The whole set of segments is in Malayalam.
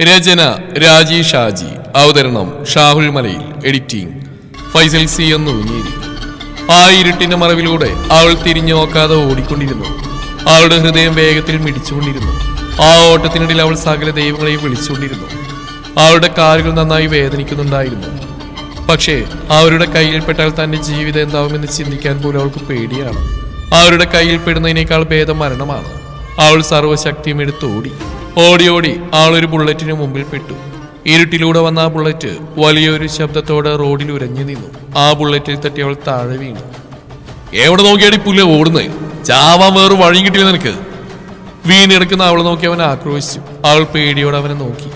രചന രാജി ഷാജി. അവതരണം ഷാഹുൽ മലയിൽ. എഡിറ്റിംഗ് ഫൈസൽ സി എന്ന് ഊഞ്ഞേരി. ആ ഇരുട്ടിന്റെ മറവിലൂടെ അവൾ തിരിഞ്ഞു നോക്കാതെ ഓടിക്കൊണ്ടിരുന്നു. അവളുടെ ഹൃദയം വേഗത്തിൽ മിടിച്ചുകൊണ്ടിരുന്നു. ആ ഓട്ടത്തിനിടയിൽ അവൾ സകല ദൈവങ്ങളെയും വിളിച്ചുകൊണ്ടിരുന്നു. അവളുടെ കാലുകൾ നന്നായി വേദനിക്കുന്നുണ്ടായിരുന്നു. പക്ഷേ അവരുടെ കയ്യിൽപ്പെട്ടാൽ തന്റെ ജീവിതം എന്താവുമെന്ന് ചിന്തിക്കാൻ പോലും അവൾക്ക് പേടിയാണ്. അവരുടെ കയ്യിൽ പെടുന്നതിനേക്കാൾ ഭേദം മരണമാണ്. അവൾ സർവ്വശക്തിയും എടുത്തോടി. ഓടി ഓടി അവളൊരു ബുള്ളറ്റിന് മുമ്പിൽ പെട്ടു. ഇരുട്ടിലൂടെ വന്ന ആ ബുള്ളറ്റ് വലിയൊരു ശബ്ദത്തോടെ റോഡിൽ ഉരഞ്ഞു നിന്നു. ആ ബുള്ളറ്റിൽ തട്ടി അവൾ താഴെ വീണു. എവിടെ നോക്കിയാടി പുല്ല ഓടുന്നേ? ചാവാൻ വേറെ വഴി കിട്ടില്ല നിനക്ക്. വീണെടുക്കുന്ന അവളെ നോക്കി അവൻ ആക്രോശിച്ചു. അവൾ പേടിയോടെ അവനെ നോക്കി.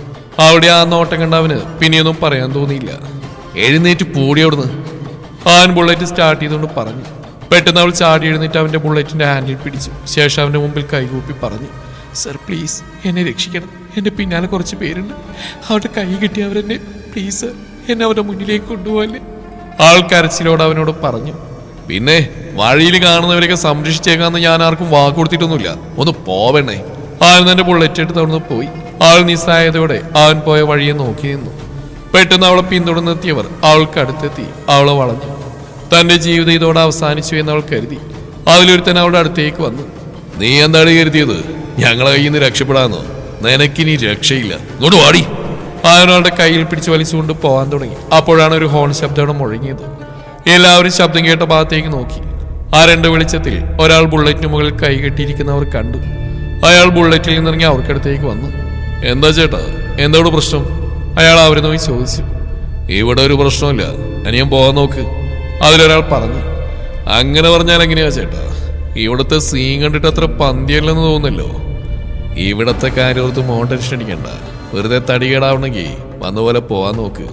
അവിടെ ആ നോട്ടം കണ്ട അവന് പിന്നെയൊന്നും പറയാൻ തോന്നിയില്ല. എഴുന്നേറ്റ് പോടി അവിടുന്ന്, അവൻ ബുള്ളറ്റ് സ്റ്റാർട്ട് ചെയ്തുകൊണ്ട് പറഞ്ഞു. പെട്ടെന്ന് അവൾ ചാടി എഴുന്നേറ്റ് അവന്റെ ബുള്ളറ്റിന്റെ ഹാൻഡിൽ പിടിച്ചു. ശേഷം അവന്റെ മുമ്പിൽ കൈകൂപ്പി പറഞ്ഞു, സർ പ്ലീസ് എന്നെ രക്ഷിക്കണം. എന്റെ പിന്നാലെ കുറച്ച് പേരുണ്ട്. അവരുടെ കൈ കിട്ടി അവരെന്നെ പ്ലീസ് സർ എന്നെ അവരുടെ മുന്നിലേക്ക് കൊണ്ടുപോകല്ലേ. ആൾ കരച്ചിലോട് അവനോട് പറഞ്ഞു. പിന്നെ വഴിയിൽ കാണുന്നവരെയൊക്കെ സംരക്ഷിച്ചേക്കാന്ന് ഞാൻ ആർക്കും വാക്ക് കൊടുത്തിട്ടൊന്നുമില്ല. ഒന്ന് പോവണേ. അവൻ തന്റെ ബുള്ളറ്റ് എടുത്ത് അവിടുന്ന് പോയി. ആൾ നിസ്സായതയോടെ അവൻ പോയ വഴിയെ നോക്കി നിന്നു. പെട്ടെന്ന് അവളെ പിന്തുടർന്നെത്തിയവർ അവൾക്ക് അടുത്തെത്തി അവളെ വളഞ്ഞു. തന്റെ ജീവിതം ഇതോടെ അവസാനിച്ചു എന്ന് അവൾ കരുതി. അതിലൊരുത്തൻ അവളുടെ അടുത്തേക്ക് വന്നു. നീ എന്താണ് കരുതിയത്? ഞങ്ങളെ കയ്യിൽ നിന്ന് രക്ഷപ്പെടാന്നോ? നിനക്കിനി രക്ഷയില്ല. ഇങ്ങോട്ട് വാടി. അവനവളുടെ കയ്യിൽ പിടിച്ച് വലിച്ചുകൊണ്ട് പോകാൻ തുടങ്ങി. അപ്പോഴാണ് ഒരു ഹോൺ ശബ്ദം മുഴങ്ങിയത്. എല്ലാവരും ശബ്ദം കേട്ട ഭാഗത്തേക്ക് നോക്കി. ആ രണ്ട് വെളിച്ചത്തിൽ ഒരാൾ ബുള്ളറ്റിന് മുകളിൽ കൈ കെട്ടിയിരിക്കുന്നവർ കണ്ടു. അയാൾ ബുള്ളറ്റിൽ നിന്നിറങ്ങി അവർക്കടുത്തേക്ക് വന്നു. എന്താ ചേട്ടാ, എന്താണ് പ്രശ്നം? അയാൾ അവരെ നോക്കി ചോദിച്ചു. ഇവിടെ ഒരു പ്രശ്നമില്ല, അനിയൻ പോകാൻ നോക്ക്. അതിലൊരാൾ പറഞ്ഞു. അങ്ങനെ പറഞ്ഞാൽ എങ്ങനെയാ ചേട്ടാ? ഇവിടുത്തെ സീൻ കണ്ടിട്ട് അത്ര പന്തിയല്ലെന്ന് തോന്നുന്നല്ലോ. ഇവിടത്തെ കാര്യോർത്ത് മോൻ ടെൻഷൻ അടിക്കണ്ട. വെറുതെ തടികേടാവണമെങ്കിൽ വന്ന പോലെ പോവാൻ നോക്ക്.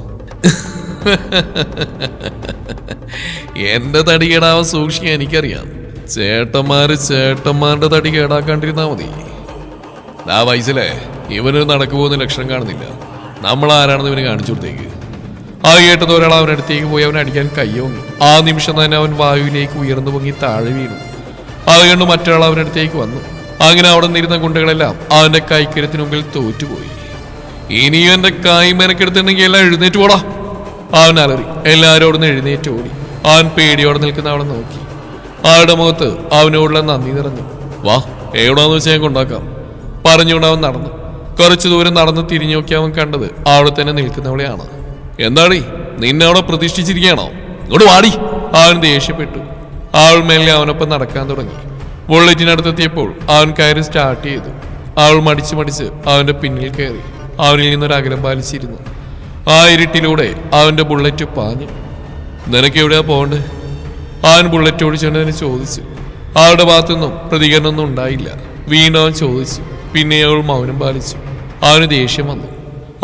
എന്റെ തടികേടാവാൻ സൂക്ഷിക്കാൻ എനിക്കറിയാം. ചേട്ടന്മാരുടെ തടി കേടാക്കാണ്ടിരുന്നാ മതി. ആ വയസ്സിലെ ഇവനൊരു നടക്കു പോകുന്ന ലക്ഷണം കാണുന്നില്ല. നമ്മൾ ആരാണെന്ന് ഇവന് കാണിച്ചു കൊടുത്തേക്ക്. ആ കേട്ടത് ഒരാൾ അവനടുത്തേക്ക് പോയി അവനെ അടിക്കാൻ കയ്യോങ്ങി. ആ നിമിഷം തന്നെ അവൻ വായുവിലേക്ക് ഉയർന്നു പൊങ്ങി താഴെ വീണു. അത് കണ്ട് മറ്റൊരാൾ അവനടുത്തേക്ക് വന്നു. അങ്ങനെ അവിടെ നിന്നിരുന്ന ഗുണ്ടകളെല്ലാം അവന്റെ കൈക്കരത്തിന് മുമ്പിൽ തോറ്റുപോയി. ഇനിയും എന്റെ കൈ മെനക്കെടുത്തിട്ടുണ്ടെങ്കിൽ എല്ലാം എഴുന്നേറ്റ് പോടാ. അവൻ അലറി. എല്ലാവരോടും എഴുന്നേറ്റ് ഓടി. അവൻ പേടിയോടെ നിൽക്കുന്ന അവളെ നോക്കി. ആളുടെ മുഖത്ത് അവനോടുള്ള നന്ദി നിറഞ്ഞു. വാ, എവിടാന്ന് വെച്ചാൽ ഞാൻ കൊണ്ടാക്കാം പറഞ്ഞുകൊണ്ട് അവൻ നടന്നു. കുറച്ചു ദൂരം നടന്ന് തിരിഞ്ഞു നോക്കി അവൻ കണ്ടത് അവിടെ തന്നെ നിൽക്കുന്നവളെയാണ്. എന്താടി, നിന്നെ അവിടെ പ്രതിഷ്ഠിച്ചിരിക്കുകയാണോ? ഇങ്ങോട്ട് വാടി. അവൻ ദേഷ്യപ്പെട്ടു. അവൾ മേലെ അവനൊപ്പം നടക്കാൻ തുടങ്ങി. ബുള്ളറ്റിനടുത്തെത്തിയപ്പോൾ അവൻ കയറി സ്റ്റാർട്ട് ചെയ്തു. അവൾ മടിച്ച് അവന്റെ പിന്നിൽ കയറി അവനിൽ നിന്നൊരു അകലം പാലിച്ചിരുന്നു. ആ ഇരുട്ടിലൂടെ അവന്റെ ബുള്ളറ്റ് പാഞ്ഞു. നിനക്ക് എവിടെയാ പോകണ്ടേ? അവൻ ബുള്ളറ്റ് ഓടിച്ചുകൊണ്ടതിന് ചോദിച്ചു. അവളുടെ ഭാഗത്തുനിന്നും പ്രതികരണമൊന്നും ഉണ്ടായില്ല. വീണ്ടും അവൻ ചോദിച്ചു. പിന്നെ അവൾ മൗനം പാലിച്ചു. അവന് ദേഷ്യം വന്നു.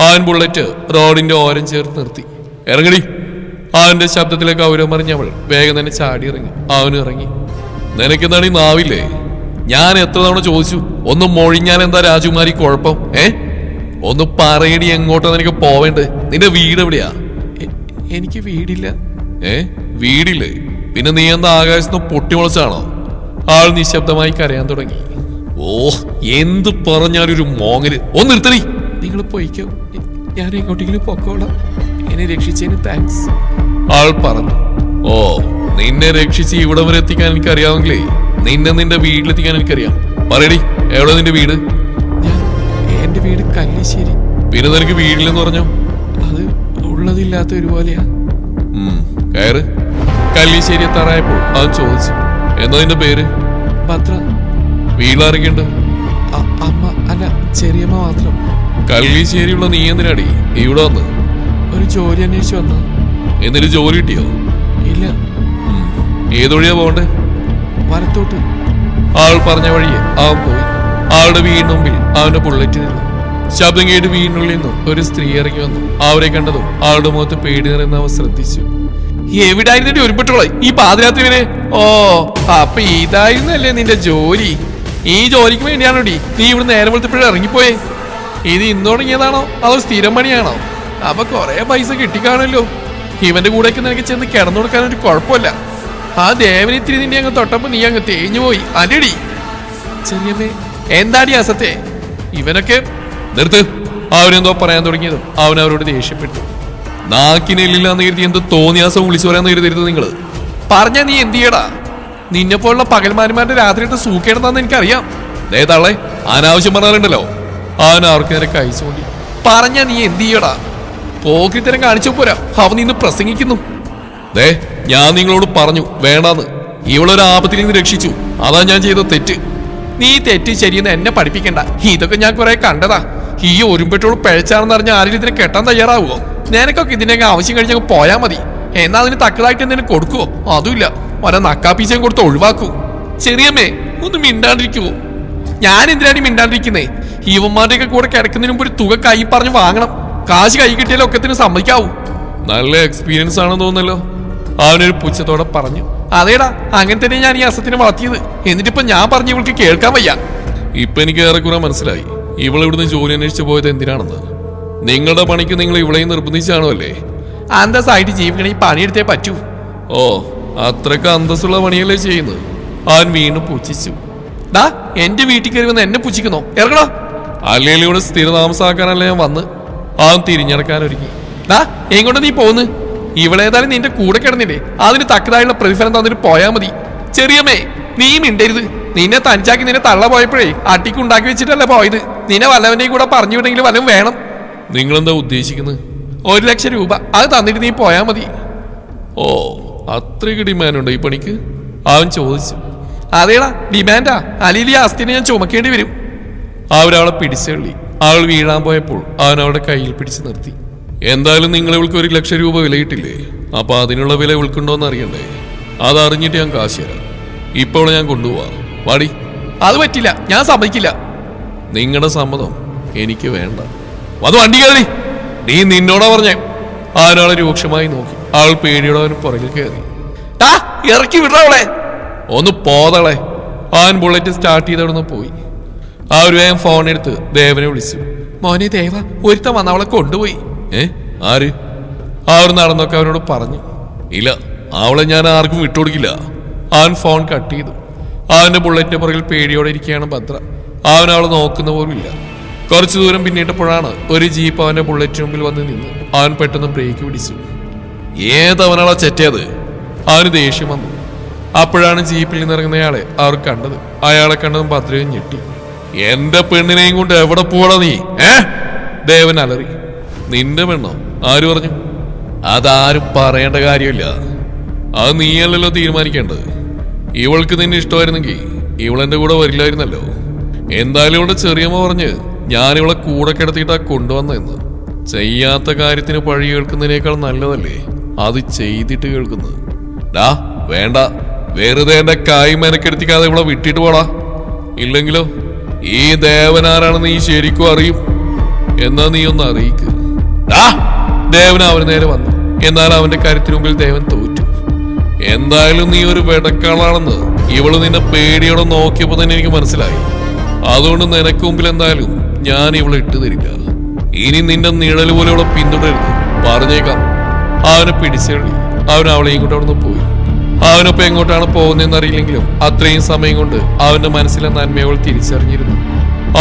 അവൻ ബുള്ളറ്റ് റോഡിന്റെ ഓരം ചേർത്ത് നിർത്തി. ഇറങ്ങടി. അവന്റെ ശബ്ദത്തിലേക്ക് ഗൗരവം പറഞ്ഞവൾ വേഗം തന്നെ ചാടി ഇറങ്ങി. അവനും ഇറങ്ങി. നിനക്കെന്താണ് ഈ നാവില്ലേ? ഞാൻ എത്ര തവണ ചോദിച്ചു, ഒന്ന് മൊഴിഞ്ഞാൽ എന്താ രാജകുമാരി കുഴപ്പം? ഒന്ന് പറയടി, എങ്ങോട്ടാ നിനക്ക് പോവേണ്ടത്? നിന്റെ വീട് എവിടെയാ? എനിക്ക് വീടില്ല. വീടില്ലേ? പിന്നെ നീ എന്താ ആകാശത്ത് പൊട്ടിമുളച്ചാണോ? ആൾ നിശബ്ദമായി കരയാൻ തുടങ്ങി. ഓ, എന്ത് പറഞ്ഞാലൊരു മോങ്ങല്. ഒന്ന് നിർത്തടി. നിങ്ങൾ പോയിക്കോ, ഞാൻ എങ്ങോട്ടെങ്കിലും പൊക്കോളാം. എന്നെ രക്ഷിച്ചതിന് താങ്ക്സ്, ആൾ പറഞ്ഞു. ഓ, നിന്നെ രക്ഷിച്ച് ഇവിടെ വരെ എത്തിക്കാൻ എനിക്കറിയാമെങ്കിലേ നിന്റെ വീട്ടിലെത്തിക്കാൻ എനിക്കറിയാം. പറയടി, എവിടെ നിന്റെ വീട്? എന്റെ വീട് കല്ലിശ്ശേരി. പിന്നെ നിനക്ക് വീട്ടിലെന്ന് പറഞ്ഞോ? അത് ഉള്ളതില്ലാത്ത ഒരുപോലെയാ. കയറ്. കല്ലിശ്ശേരി എത്താറായപ്പോൾ അവൻ ചോദിച്ചു. എന്താ നിന്റെ പേര്? ഭദ്ര. വീട്ടിലിറങ്ങിണ്ട്? അമ്മ അല്ല, ചെറിയമ്മ മാത്രം. കല്ലിശ്ശേരിയുള്ള നീ എന്തിനാടി ഇവിടെ വന്ന്? ഒരു ജോലി അന്വേഷിച്ചു വന്ന. എന്നിട്ട് ജോലി കിട്ടിയോ? ഇല്ല. ഏതൊഴിയാ പോകണ്ടേ? വലത്തോട്ട്. ആൾ പറഞ്ഞ വഴിയെ അവൻ പോയി. ആളുടെ വീടിന് മുമ്പിൽ അവന്റെ ബുള്ളറ്റ് നിന്നു. ശബ്ദം കേട്ട് വീടിനുള്ളിൽ നിന്നും ഒരു സ്ത്രീ ഇറങ്ങി വന്നു. അവരെ കണ്ടതും ആളുടെ മുഖത്ത് പേടി നിറയുന്ന അവൻ ശ്രദ്ധിച്ചു. എവിടായിരുന്നിട്ട് ഒരുപെട്ടോളെ ഈ പാതിരാത്രി വരെ? ഓ, അപ്പൊ ഇതായിരുന്നല്ലേ നിന്റെ ജോലി? ഈ ജോലിക്ക് വേണ്ടിയാണോടി നീ ഇവിടെ നേരം വെളുത്തപ്പോഴും ഇറങ്ങിപ്പോയേ? ഇത് ഇന്ന് തുടങ്ങിയതാണോ അതോ സ്ഥിരം പണിയാണോ? അപ്പൊ കൊറേ പൈസ കിട്ടിക്കാണല്ലോ. ഇവന്റെ കൂടെയൊക്കെ നിനക്ക് ചെന്ന് കിടന്നു കൊടുക്കാനൊരു കുഴപ്പമില്ല. ആ ദേവനിത്തിരി നിന്നെ അങ്ങ് തൊട്ടപ്പോ നീ അങ്ങ് തേഞ്ഞു പോയി അല്ലടി. ചെറിയമ്മേ, എന്താടി അസത്തെ? ഇവനൊക്കെ നിർത്ത്. അവരെന്തോ പറയാൻ തുടങ്ങിയതും അവൻ അവരോട് ദേഷ്യപ്പെട്ടു. നാക്കിനെല്ലില്ലാന്ന് കരുതി എന്ത് തോന്നിയാസം വിളിച്ചു പറയാന്ന് കരുതരുത് നിങ്ങൾ. പറഞ്ഞ നീ എന്ത് ചെയ്യടാ? നിന്നെ പോലുള്ള പകൽമാന്മാരുടെ രാത്രിയിട്ട് സൂക്കേണ്ടെന്നാന്ന് എനിക്കറിയാം. ദേ തള്ളേ, അനാവശ്യം പറഞ്ഞാലുണ്ടല്ലോ. അവൻ അവർക്ക് നേരെ കഴിച്ചുകൊണ്ടി. പറഞ്ഞ നീ എന്ത് ചെയ്യടാ? പോക്കിത്തരം കാണിച്ചു പോരാ, അവൻ നിന്ന് പ്രസംഗിക്കുന്നു. ദേ, ഞാൻ നിങ്ങളോട് പറഞ്ഞു വേണ്ടാന്ന്. ഇവളൊരു ആപത്തിൽ നിന്ന് രക്ഷിച്ചു, അതാ ഞാൻ ചെയ്ത തെറ്റ്. നീ തെറ്റ് ശരിയെന്ന് എന്നെ പഠിപ്പിക്കണ്ട. ഇതൊക്കെ ഞാൻ കുറെ കണ്ടതാ. ഈ ഒരുമ്പെട്ടോട് പിഴച്ചാണെന്ന് അറിഞ്ഞ ആരും ഇതിനെ കെട്ടാൻ തയ്യാറാവുമോ? നിനക്കൊക്കെ ഇതിനൊക്കെ ആവശ്യം കഴിഞ്ഞാൽ പോയാൽ മതി. എന്നാ അതിന് തക്കതായിട്ട് എന്തെങ്കിലും കൊടുക്കുവോ? അതുമില്ല, ഒരേ നക്കാപ്പീച്ചയും കൊടുത്ത് ഒഴിവാക്കൂ. ചെറിയമ്മേ, ഒന്ന് മിണ്ടാണ്ടിരിക്കുവോ? ഞാൻ എന്തിനാണ് മിണ്ടാണ്ടിരിക്കുന്നേ? ഇവന്മാരുടെയൊക്കെ കൂടെ കിടക്കുന്നതിന് മുമ്പ് ഒരു തുക കൈ പറഞ്ഞ് വാങ്ങണം. കാശ് കൈ കിട്ടിയാലും ഒക്കത്തിന് സമ്മതിക്കാവൂ. നല്ല എക്സ്പീരിയൻസ് ആണെന്ന് തോന്നല്ലോ, അവനൊരു പുച്ഛത്തോടെ പറഞ്ഞു. അതേടാ, അങ്ങനെ തന്നെ ഞാൻ ഈ അസത്തിനെ വളർത്തിയത്. എന്നിട്ടിപ്പോ ഞാൻ പറഞ്ഞ ഇവൾക്ക് കേൾക്കാൻ വയ്യ. ഇപ്പൊ എനിക്ക് ഏറെക്കുറെ മനസ്സിലായി ഇവളിവിടുന്ന് ജോലി അന്വേഷിച്ചു പോയത് എന്തിനാണെന്ന്. നിങ്ങളുടെ പണിക്ക് നിങ്ങൾ ഇവളെയും നിർബന്ധിച്ചാണോ അല്ലേ? അന്തസ്സായിട്ട് ജീവിക്കണമെങ്കിൽ പണിയെടുത്തേ പറ്റൂ. ഓ, അത്രക്ക് അന്തസ്സുള്ള പണിയല്ലേ ചെയ്യുന്നത്? അവൻ വീണ്ടും പുച്ഛിച്ചു. ഡാ, എന്റെ വീട്ടിൽ കയറി വന്ന് എന്നെ പുച്ഛിക്കുന്നോ? ഇറങ്ങണോ? അല്ലെങ്കിൽ ഇവിടെ സ്ഥിരതാമസമാക്കാനല്ലേ ഞാൻ വന്ന്. അവൻ തിരിഞ്ഞടക്കാൻ ഒരുങ്ങി. ഡാ, എങ്ങോട്ടാ നീ പോന്ന്? ഇവളേതായാലും നിന്റെ കൂടെ കിടന്നില്ലേ, അതിന് തക്കതായുള്ള പ്രതിഫലം തന്നിട്ട് പോയാ മതി. ചെറിയമ്മേ, നീ മിണ്ടരുത്. നിന്നെ തനിച്ചാക്കി നിന്നെ തള്ള പോയപ്പോഴേ അട്ടിക്കുണ്ടാക്കി വെച്ചിട്ടല്ലേ പോയത്. നിന്നെ വല്ലവന്റെയും കൂടെ പറഞ്ഞു വിടെങ്കിൽ വല്ലതും വേണം. നിങ്ങളെന്താ ഉദ്ദേശിക്കുന്നത്? 1,00,000 രൂപ, അത് തന്നിട്ട് നീ പോയാ മതി. ഓ, അത്രയ്ക്ക് ഡിമാൻഡുണ്ടോ ഈ പണിക്ക്? അവൻ ചോദിച്ചു. അതേടാ, ഡിമാൻഡാ. അല്ലെങ്കിൽ ഈ ആസ്തിനെ ഞാൻ ചുമക്കേണ്ടി വരും. അവരവളെ പിടിച്ചള്ളി. അവൾ വീഴാൻ പോയപ്പോൾ അവൻ അവളുടെ കയ്യിൽ പിടിച്ചു നിർത്തി. എന്തായാലും നിങ്ങൾ ഇവൾക്ക് 1,00,000 രൂപ വിലയിട്ടില്ലേ? അപ്പൊ അതിനുള്ള വില ഇവൾക്കുണ്ടോന്ന് അറിയണ്ടേ? അതറിഞ്ഞിട്ട് ഞാൻ കാശ് തരാം. ഇപ്പോൾ ഞാൻ കൊണ്ടുപോവാ. വാടി. അത് പറ്റില്ല, ഞാൻ സമ്മതിക്കില്ല. നിങ്ങളുടെ സമ്മതം എനിക്ക് വേണ്ട. അത് വണ്ടി കയറി. നീ നിന്നോടാ പറഞ്ഞേ. അവനവളെ രൂക്ഷമായി നോക്കി. അവൾ പേടിയോടെ അവന് പുറകിൽ കയറി. ടാ, ഇറക്കി വിടവളെ. ഒന്ന് പോതളെ. അവൻ ബുള്ളറ്റ് സ്റ്റാർട്ട് ചെയ്തവിടുന്ന് പോയി. അവർ വേഗം ഫോൺ എടുത്ത് ദേവനെ വിളിച്ചു. മോനെ ദേവ, ഒരുത്തൻ വന്ന് അവളെ കൊണ്ടുപോയി. ആര്? അവർ നടന്നൊക്കെ അവനോട് പറഞ്ഞു. ഇല്ല, അവളെ ഞാൻ ആർക്കും വിട്ടുകൊടുക്കില്ല. അവൻ ഫോൺ കട്ട് ചെയ്തു. അവന്റെ ബുള്ളറ്റിന്റെ പുറകിൽ പേടിയോടെ ഇരിക്കുകയാണ് ഭദ്ര. അവൻ അവളെ നോക്കുന്ന പോലുമില്ല. കുറച്ചു ദൂരം പിന്നിട്ടപ്പോഴാണ് ഒരു ജീപ്പ് അവന്റെ ബുള്ളറ്റിന് മുമ്പിൽ വന്ന് നിന്ന്. അവൻ പെട്ടെന്ന് ബ്രേക്ക് പിടിച്ചു. ഏതവനാളെ ചെറ്റയത്? അവന് ദേഷ്യം വന്നു. അപ്പോഴാണ് ജീപ്പിൽ നിന്നിറങ്ങുന്നയാളെ അവർ കണ്ടത്. അയാളെ കണ്ടതും ഭദ്രയും ഞെട്ടി. എന്റെ പെണ്ണിനെയും കൊണ്ട് എവിടെ പോവാ നീ? ദേവൻ അലറി. നിന്റെ പെണ്ണോ? ആര് പറഞ്ഞു? അതാരും പറയേണ്ട കാര്യമില്ല. അത് നീയല്ലല്ലോ തീരുമാനിക്കേണ്ടത്. ഇവൾക്ക് നിന്നെ ഇഷ്ടമായിരുന്നെങ്കിൽ ഇവളെന്റെ കൂടെ വരില്ലായിരുന്നല്ലോ. എന്തായാലും ഇവിടെ ചെറിയമ്മ പറഞ്ഞ് ഞാൻ ഇവളെ കൂടെ കിടത്തിയിട്ടാ കൊണ്ടുവന്നെന്ന്. ചെയ്യാത്ത കാര്യത്തിന് പഴി കേൾക്കുന്നതിനേക്കാൾ നല്ലതല്ലേ അത് ചെയ്തിട്ട് കേൾക്കുന്നത്. ഡാ, വേണ്ട, വെറുതെ എന്റെ കായ് മെനക്കെടുത്തിക്കാതെ ഇവളെ വിട്ടിട്ട് പോടാ. ഇല്ലെങ്കിലോ ഈ ദേവനാരാണെന്ന് നീ ശരിക്കും അറിയും. എന്നാ നീ ഒന്ന് അറിയിക്ക്. ദേവൻ അവന് നേരെ വന്നു. എന്നാൽ അവന്റെ കാര്യത്തിന് മുമ്പിൽ ദേവൻ തോറ്റു. എന്തായാലും നീ ഒരു വെടക്കാളാണെന്ന് ഇവള് നിന്നെ പേടിയോടെ നോക്കിയപ്പോ തന്നെ എനിക്ക് മനസ്സിലായി. അതുകൊണ്ട് നിനക്ക് മുമ്പിൽ എന്തായാലും ഞാൻ ഇവളെ ഇട്ടു തരില്ല. ഇനി നിന്റെ നിഴൽ പോലെ ഇവളെ പിന്തുടരുത്, പറഞ്ഞേക്കാം. അവനെ പിടിച്ചെള്ളി. അവൻ അവളെയും കൊണ്ട് അവിടെ നിന്ന് പോയി. അവനൊപ്പം എങ്ങോട്ടാണ് പോകുന്നതെന്ന് അറിയില്ലെങ്കിലും അത്രയും സമയം കൊണ്ട് അവന്റെ മനസ്സിലെ നന്മയവൾ തിരിച്ചറിഞ്ഞിരുന്നു.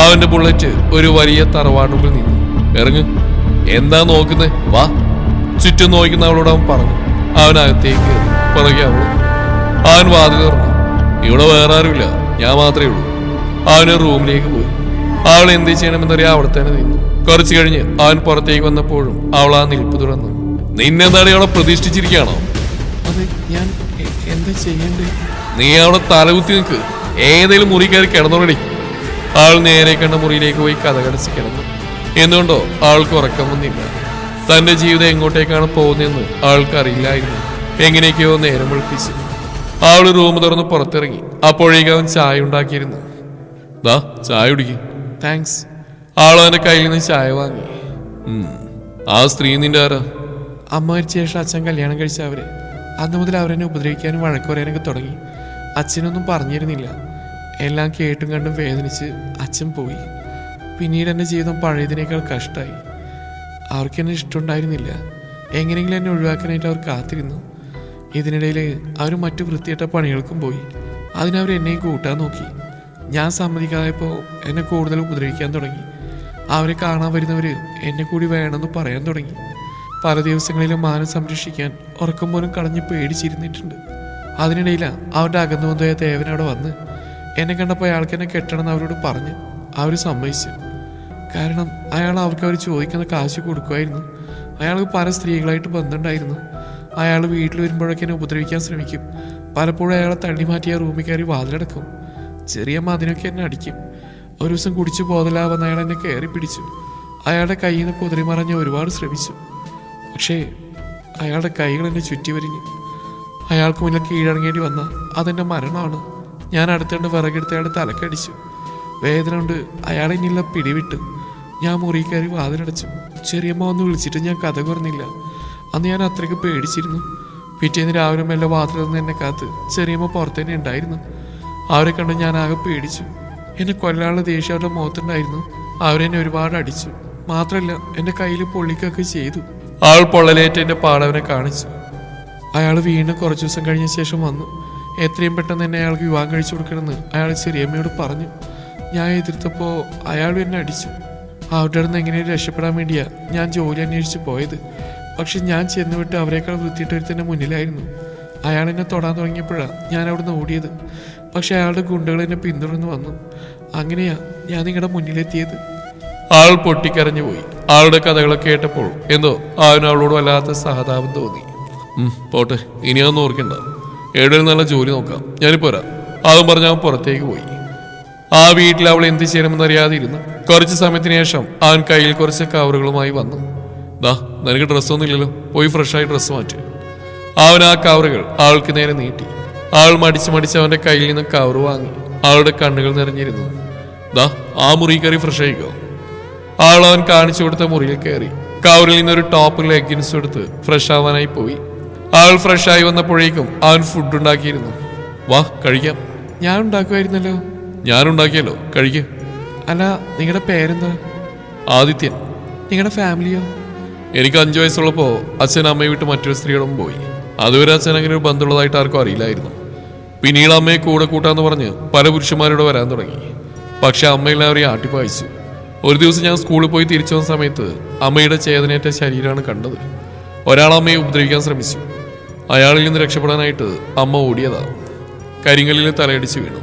അവന്റെ ബുള്ളറ്റ് ഒരു വലിയ തറവാട് മുമ്പിൽ നിന്നു. ഇറങ്ങ്. എന്താ നോക്കുന്നേ? വാ. ചുറ്റും നോക്കുന്ന അവളോട് അവൻ പറഞ്ഞു. അവനകത്തേക്ക് കയറി. പുറകെ അവളും. അവൻ വാതിൽ തുറന്നു. ഇവിടെ വേറെ ആരുമില്ല, ഞാൻ മാത്രമേ ഉള്ളൂ. അവന് റൂമിലേക്ക് പോയി. അവൾ എന്ത് ചെയ്യണമെന്നറിയാൻ അവിടെ തന്നെ നിന്നു. കുറച്ചു കഴിഞ്ഞ് അവൻ പുറത്തേക്ക് വന്നപ്പോഴും അവൾ ആ നിൽപ്പ് തുടർന്നു. നിന്നെന്താണ് അവളെ പ്രതിഷ്ഠിച്ചിരിക്കുകയാണോ? അത് ഞാൻ എന്താ ചെയ്യണ്ടേ? നീ അവിടെ തലകുത്തി നിൽക്ക്. ഏതെങ്കിലും മുറി കയറി കിടന്നോളടി. അവൾ നേരെ കണ്ട മുറിയിലേക്ക് പോയി കഥകടച്ച് കിടന്നു. എന്തുകൊണ്ടോ അവൾക്ക് ഉറക്കം വന്നില്ല. തന്റെ ജീവിതം എങ്ങോട്ടേക്കാണ് പോകുന്നതെന്ന് അവൾക്ക് അറിയില്ലായിരുന്നു. എങ്ങനെയൊക്കെയോ നേരം വെളുപ്പിച്ചു. അവൾ റൂം തുറന്ന് പുറത്തിറങ്ങി. അപ്പോഴേക്കും അവൻ ചായ ഉണ്ടാക്കിയിരുന്നു. ദാ, ചായ കുടിക്കും. താങ്ക്സ്. അവൾ അവന്റെ കയ്യിൽ നിന്ന് ചായ വാങ്ങി. ആ സ്ത്രീ നിന്റെ ആരാ? അമ്മ മരിച്ച ശേഷം അച്ഛൻ കല്യാണം കഴിച്ച അവരെ. അന്ന് മുതൽ അവരെന്നെ ഉപദ്രവിക്കാനും വഴക്ക് പറയാനൊക്കെ തുടങ്ങി. അച്ഛനൊന്നും പറഞ്ഞിരുന്നില്ല. എല്ലാം കേട്ടും കണ്ടും വേദനിച്ച് അച്ഛൻ പോയി. പിന്നീട് എൻ്റെ ജീവിതം പഴയതിനേക്കാൾ കഷ്ടമായി. അവർക്ക് എന്നെ ഇഷ്ടമുണ്ടായിരുന്നില്ല. എങ്ങനെയെങ്കിലും എന്നെ ഒഴിവാക്കാനായിട്ട് അവർ കാത്തിരുന്നു. ഇതിനിടയിൽ അവർ മറ്റു വൃത്തികെട്ട പണികൾക്കും പോയി. അതിനവർ എന്നെയും കൂട്ടാൻ നോക്കി. ഞാൻ സമ്മതിക്കാതായപ്പോൾ എന്നെ കൂടുതൽ ഉപദ്രവിക്കാൻ തുടങ്ങി. അവരെ കാണാൻ വരുന്നവർ എന്നെ കൂടി വേണമെന്ന് പറയാൻ തുടങ്ങി. പല ദിവസങ്ങളിലും മാനം സംരക്ഷിക്കാൻ ഉറക്കം പോലും കളഞ്ഞ് പേടിച്ചിരുന്നിട്ടുണ്ട്. അതിനിടയിലാണ് അവരുടെ അകന്നു വന്നോയ ദേവൻ അവിടെ വന്ന് എന്നെ കണ്ടപ്പോൾ അയാൾക്ക് എന്നെ കെട്ടണമെന്ന് അവരോട് പറഞ്ഞു. അവർ സമ്മതിച്ചു. കാരണം അവർക്ക് അവർ ചോദിക്കുന്ന കാശ് കൊടുക്കുമായിരുന്നു. അയാൾക്ക് പല സ്ത്രീകളായിട്ട് ബന്ധമുണ്ടായിരുന്നു. അയാൾ വീട്ടിൽ വരുമ്പോഴൊക്കെ എന്നെ ഉപദ്രവിക്കാൻ ശ്രമിക്കും. പലപ്പോഴും അയാളെ തള്ളി മാറ്റിയ റൂമിൽ കയറി വാതിലടക്കും. ചെറിയ മതിനൊക്കെ എന്നെ അടിക്കും. ഒരു ദിവസം കുടിച്ചു ബോധലാവെന്ന് അയാൾ എന്നെ കയറി പിടിച്ചു. അയാളുടെ കയ്യിൽ നിന്ന് കുതിരി മറഞ്ഞ് ഒരുപാട് ശ്രമിച്ചു. പക്ഷേ അയാളുടെ കൈകൾ എന്നെ ചുറ്റി വരിഞ്ഞു. അയാൾക്ക് മുന്നിൽ കീഴടങ്ങേണ്ടി വന്ന അതെൻ്റെ മരണമാണ്. ഞാൻ അടുത്തുകൊണ്ട് വിറകെടുത്ത് അയാളുടെ തലക്കടിച്ചു. വേദന കൊണ്ട് അയാളെ ഇനിയുള്ള പിടിവിട്ടു. ഞാൻ മുറി കയറി വാതിലടച്ചു. ചെറിയമ്മ ഒന്ന് വിളിച്ചിട്ട് ഞാൻ കഥ പറഞ്ഞില്ല. അന്ന് ഞാൻ അത്രയ്ക്ക് പേടിച്ചിരുന്നു. പിറ്റേന്ന് രാവിലെ മെല്ലെ വാതിൽ നിന്ന് എന്നെ കാത്ത് ചെറിയമ്മ പുറത്തുതന്നെ ഉണ്ടായിരുന്നു. അവരെ കണ്ട് ഞാൻ ആകെ പേടിച്ചു. എന്നെ കൊല്ലാനുള്ള ദേഷ്യം അവരുടെ മുഖത്തുണ്ടായിരുന്നു. അവരെന്നെ ഒരുപാട് അടിച്ചു. മാത്രമല്ല എൻ്റെ കയ്യിൽ പൊള്ളിക്കൊക്കെ ചെയ്തു. ആൾ പൊള്ളലേറ്റ് എൻ്റെ പാടവനെ കാണിച്ചു. അയാൾ വീണ്ടും കുറച്ച് ദിവസം കഴിഞ്ഞ ശേഷം വന്നു. എത്രയും പെട്ടെന്ന് എന്നെ അയാൾക്ക് വിവാഹം കഴിച്ചു കൊടുക്കണമെന്ന് അയാൾ ചെറിയമ്മയോട് പറഞ്ഞു. ഞാൻ എതിർത്തപ്പോൾ അയാളും എന്നെ അടിച്ചു. അവരുടെ അടുത്ത് എങ്ങനെയും രക്ഷപ്പെടാൻ വേണ്ടിയാ ഞാൻ ജോലി അന്വേഷിച്ച് പോയത്. പക്ഷെ ഞാൻ ചെന്നുവിട്ട് അവരെക്കാൾ വൃത്തിയിട്ടൊരുത്തന്നെ മുന്നിലായിരുന്നു. അയാൾ എന്നെ തൊടാൻ തുടങ്ങിയപ്പോഴാണ് ഞാൻ അവിടുന്ന് ഓടിയത്. പക്ഷെ അയാളുടെ ഗുണ്ടകൾ എന്നെ പിന്തുടർന്ന് വന്നു. അങ്ങനെയാ ഞാൻ നിങ്ങളുടെ മുന്നിലെത്തിയത്. ആൾ പൊട്ടിക്കരഞ്ഞു പോയി. ആളുടെ കഥകളൊക്കെ കേട്ടപ്പോൾ എന്തോ അവനോട് വല്ലാത്ത സഹതാപം തോന്നി. പോട്ടെ, ഇനിയൊന്നും ഓർക്കണ്ട. എവിടെയും നല്ല ജോലി നോക്കാം, ഞാനിപ്പോ വരാം. അതും പറഞ്ഞ് അവൻ പുറത്തേക്ക് പോയി. ആ വീട്ടിൽ അവൾ എന്ത് ചെയ്യണമെന്നറിയാതെ ഇരുന്നു. കുറച്ച് സമയത്തിന് ശേഷം അവൻ കയ്യിൽ കുറച്ച് കവറുകളുമായി വന്നു. നിനക്ക് ഡ്രസ്സൊന്നും ഇല്ലല്ലോ, പോയി ഫ്രഷായി ഡ്രസ്സ് മാറ്റി. അവൻ ആ കവറുകൾ അവൾക്ക് നേരെ നീട്ടി. അവൾ മടിച്ച് അവന്റെ കയ്യിൽ നിന്ന് കവർ വാങ്ങി. അവളുടെ കണ്ണുകൾ നിറഞ്ഞിരുന്നു. ആ മുറി കയറി ഫ്രഷ് ആയിക്കോ. അവൻ കാണിച്ചു കൊടുത്ത മുറിയിൽ കയറി കവറിൽ നിന്നൊരു ടോപ്പ് ലെഗിൻസ് എടുത്ത് ഫ്രഷ് ആവാനായി പോയി. അവൾ ഫ്രഷായി വന്നപ്പോഴേക്കും അവൻ ഫുഡ് ഉണ്ടാക്കിയിരുന്നു. വാ കഴിക്കാം. ഞാൻ ഉണ്ടാക്കുമായിരുന്നല്ലോ. ഞാനുണ്ടാക്കിയല്ലോ, കഴിക്കും. അല്ല, നിങ്ങളുടെ പേരെന്താ? ആദിത്യൻ. നിങ്ങളുടെ ഫാമിലിയോ? എനിക്ക് 5 വയസ്സുള്ളപ്പോൾ അച്ഛൻ അമ്മയെ വിട്ട് മറ്റൊരു സ്ത്രീയോടൊപ്പം പോയി. അതുവരെ അച്ഛൻ അങ്ങനെ ഒരു ബന്ധമുള്ളതായിട്ട് ആർക്കും അറിയില്ലായിരുന്നു. പിന്നീട് അമ്മയെ കൂടെ കൂട്ടാന്ന് പറഞ്ഞ് പല പുരുഷന്മാരോട് വരാൻ തുടങ്ങി. പക്ഷെ അമ്മയെല്ലാവരെയും ആട്ടിപ്പായിച്ചു. ഒരു ദിവസം ഞാൻ സ്കൂളിൽ പോയി തിരിച്ചു വന്ന സമയത്ത് അമ്മയുടെ ചേതനേറ്റ ശരീരമാണ് കണ്ടത്. ഒരാൾ അമ്മയെ ഉപദ്രവിക്കാൻ ശ്രമിച്ചു. അയാളിൽ നിന്ന് രക്ഷപ്പെടാനായിട്ട് അമ്മ ഓടിയതാ. കരിങ്കല്ലിൽ തലയടിച്ച് വീണു.